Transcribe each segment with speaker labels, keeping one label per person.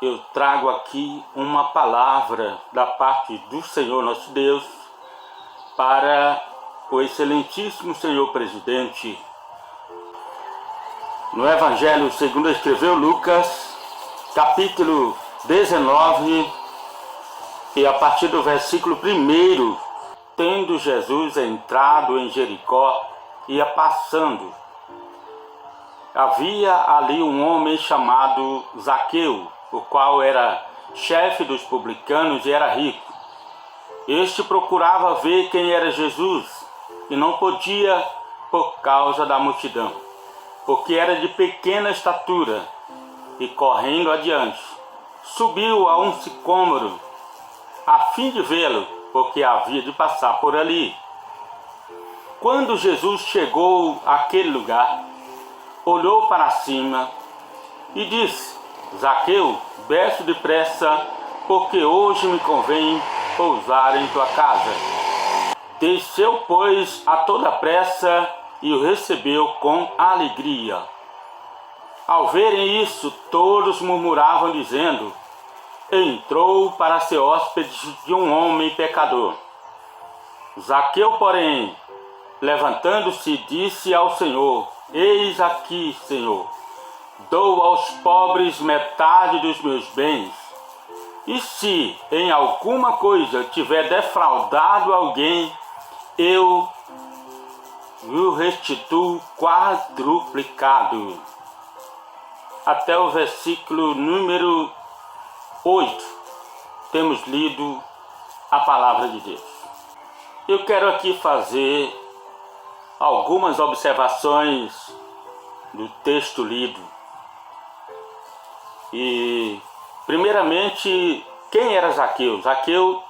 Speaker 1: eu trago aqui uma palavra da parte do Senhor nosso Deus para o excelentíssimo Senhor Presidente. No Evangelho segundo escreveu Lucas, capítulo 19, e a partir do versículo 1, tendo Jesus entrado em Jericó, ia passando. Havia ali um homem chamado Zaqueu, o qual era chefe dos publicanos e era rico. Este procurava ver quem era Jesus e não podia por causa da multidão, porque era de pequena estatura, e correndo adiante, subiu a um sicômoro, a fim de vê-lo, porque havia de passar por ali. Quando Jesus chegou àquele lugar, olhou para cima e disse: Zaqueu, desce depressa, porque hoje me convém pousar em tua casa. Desceu, pois, a toda pressa e o recebeu com alegria. Ao verem isso, todos murmuravam, dizendo: entrou para ser hóspede de um homem pecador. Zaqueu, porém, levantando-se, disse ao Senhor: eis aqui, Senhor, dou aos pobres metade dos meus bens, e se em alguma coisa tiver defraudado alguém, eu o restituo quadruplicado. Até o versículo número 8, temos lido a palavra de Deus. Eu quero aqui fazer algumas observações do texto lido. E, primeiramente, quem era Zaqueu? Zaqueu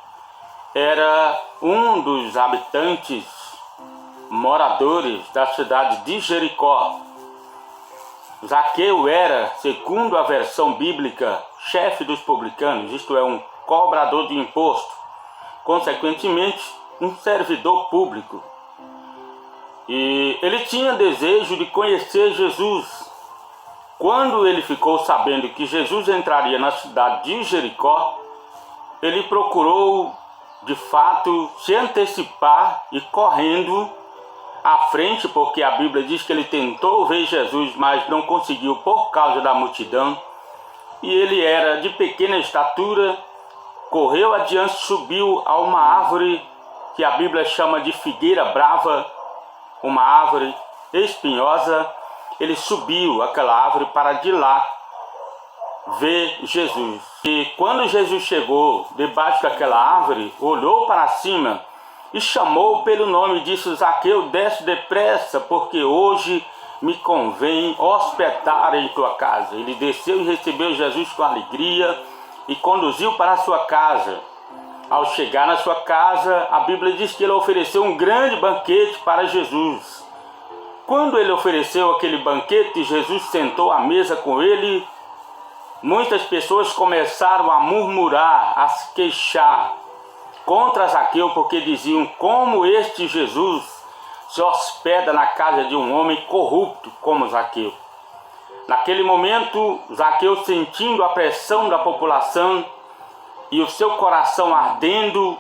Speaker 1: era um dos habitantes, moradores da cidade de Jericó. Zaqueu era, segundo a versão bíblica, chefe dos publicanos, isto é, um cobrador de imposto, consequentemente, um servidor público. E ele tinha desejo de conhecer Jesus. Quando ele ficou sabendo que Jesus entraria na cidade de Jericó, ele procurou, de fato, se antecipar e correndo à frente, porque a Bíblia diz que ele tentou ver Jesus, mas não conseguiu por causa da multidão. E ele era de pequena estatura, correu adiante, subiu a uma árvore que a Bíblia chama de figueira brava, uma árvore espinhosa. Ele subiu aquela árvore para de lá ver Jesus. E quando Jesus chegou debaixo daquela árvore, olhou para cima e chamou pelo nome, disse: Zaqueu, desce depressa, porque hoje me convém hospedar em tua casa. Ele desceu e recebeu Jesus com alegria e conduziu para a sua casa. Ao chegar na sua casa, a Bíblia diz que ele ofereceu um grande banquete para Jesus. Quando ele ofereceu aquele banquete, Jesus sentou à mesa com ele. Muitas pessoas começaram a murmurar, a se queixar contra Zaqueu, porque diziam: como este Jesus se hospeda na casa de um homem corrupto como Zaqueu. Naquele momento, Zaqueu, sentindo a pressão da população e o seu coração ardendo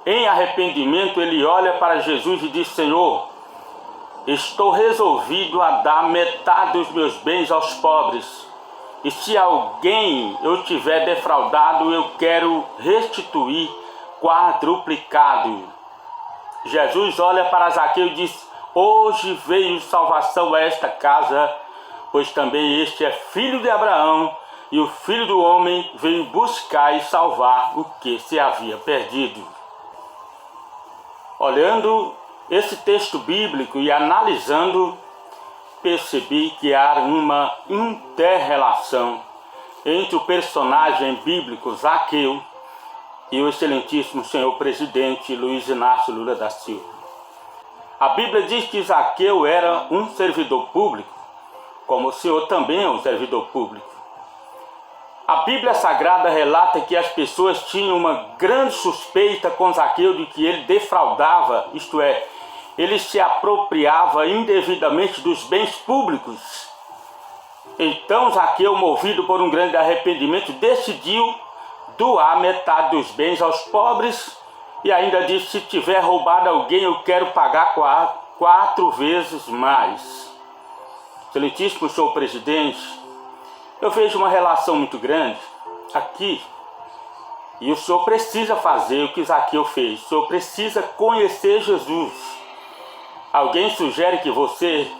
Speaker 1: em arrependimento, ele olha para Jesus e diz: Senhor, estou resolvido a dar metade dos meus bens aos pobres. E se alguém eu tiver defraudado, eu quero restituir quadruplicado. Jesus olha para Zaqueu e diz: hoje veio salvação a esta casa, pois também este é filho de Abraão, e o Filho do Homem veio buscar e salvar o que se havia perdido. Olhando esse texto bíblico e analisando, percebi que há uma inter-relação entre o personagem bíblico Zaqueu e o excelentíssimo senhor presidente Luiz Inácio Lula da Silva. A Bíblia diz que Zaqueu era um servidor público, como o senhor também é um servidor público. A Bíblia Sagrada relata que as pessoas tinham uma grande suspeita com Zaqueu de que ele defraudava, isto é, ele se apropriava indevidamente dos bens públicos. Então Zaqueu, movido por um grande arrependimento, decidiu doar metade dos bens aos pobres e ainda disse: se tiver roubado alguém, eu quero pagar 4 vezes mais. Excelentíssimo senhor presidente, eu vejo uma relação muito grande aqui, e o senhor precisa fazer o que Zaqueu fez. O senhor precisa conhecer Jesus. Alguém sugere que você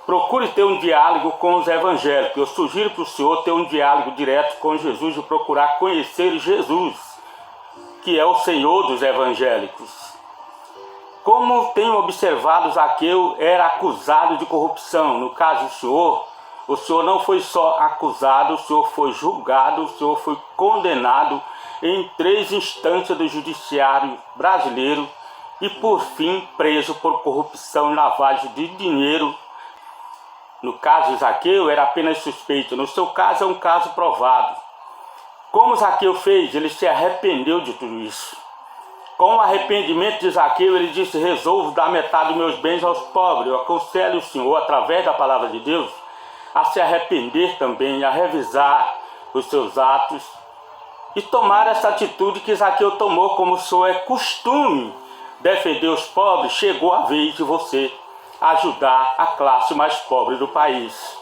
Speaker 1: procure ter um diálogo com os evangélicos. Eu sugiro para o senhor ter um diálogo direto com Jesus e procurar conhecer Jesus, que é o Senhor dos evangélicos. Como tenho observado, Zaqueu era acusado de corrupção. No caso do o senhor não foi só acusado, o senhor foi julgado, o senhor foi condenado em 3 instâncias do judiciário brasileiro e, por fim, preso por corrupção e lavagem de dinheiro. No caso de Zaqueu, era apenas suspeito. No seu caso, é um caso provado. Como Zaqueu fez? Ele se arrependeu de tudo isso. Com o arrependimento de Zaqueu, ele disse: resolvo dar metade dos meus bens aos pobres. Eu aconselho o senhor, através da palavra de Deus, a se arrepender também, a revisar os seus atos e tomar essa atitude que Zaqueu tomou. Como o senhor é costume defender os pobres, chegou a vez de você ajudar a classe mais pobre do país.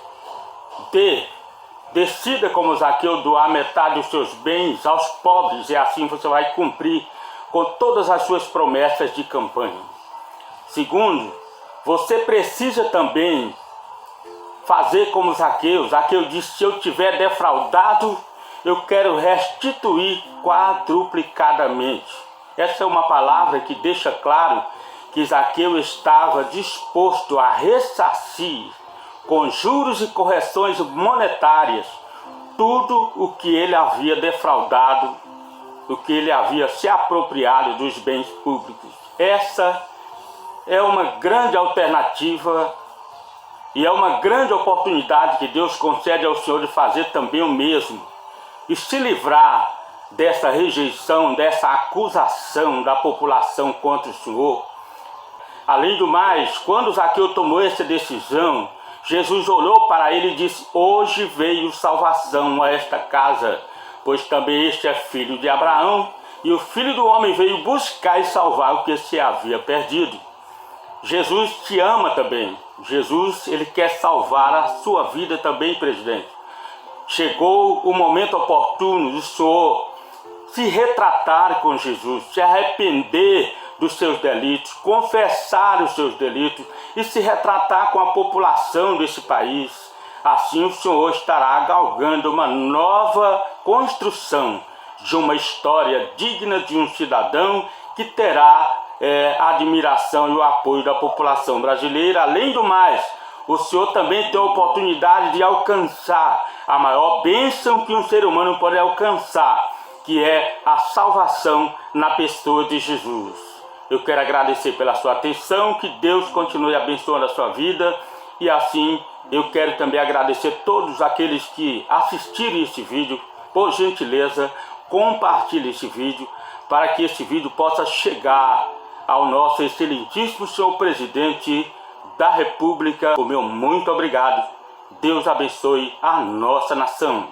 Speaker 1: Decida como Zaqueu doar metade dos seus bens aos pobres, e assim você vai cumprir com todas as suas promessas de campanha. Segundo, você precisa também fazer como Zaqueu. Zaqueu disse: se eu tiver defraudado, eu quero restituir quadruplicadamente. Essa é uma palavra que deixa claro que Zaqueu estava disposto a ressarcir, com juros e correções monetárias, tudo o que ele havia defraudado, o que ele havia se apropriado dos bens públicos. Essa é uma grande alternativa e é uma grande oportunidade que Deus concede ao senhor de fazer também o mesmo e se livrar dessa rejeição, dessa acusação da população contra o senhor. Além do mais, quando Zaqueu tomou essa decisão, Jesus olhou para ele e disse: hoje veio salvação a esta casa, pois também este é filho de Abraão, e o Filho do Homem veio buscar e salvar o que se havia perdido. Jesus te ama também. Jesus, ele quer salvar a sua vida também, presidente. Chegou o momento oportuno do senhor se retratar com Jesus, se arrepender dos seus delitos, confessar os seus delitos e se retratar com a população desse país. Assim o senhor estará galgando uma nova construção de uma história digna de um cidadão que terá a admiração e o apoio da população brasileira. Além do mais, o senhor também tem a oportunidade de alcançar a maior bênção que um ser humano pode alcançar, que é a salvação na pessoa de Jesus. Eu quero agradecer pela sua atenção, que Deus continue abençoando a sua vida, e assim eu quero também agradecer todos aqueles que assistiram este vídeo. Por gentileza, compartilhe este vídeo para que este vídeo possa chegar ao nosso excelentíssimo senhor presidente da República. O meu muito obrigado. Deus abençoe a nossa nação.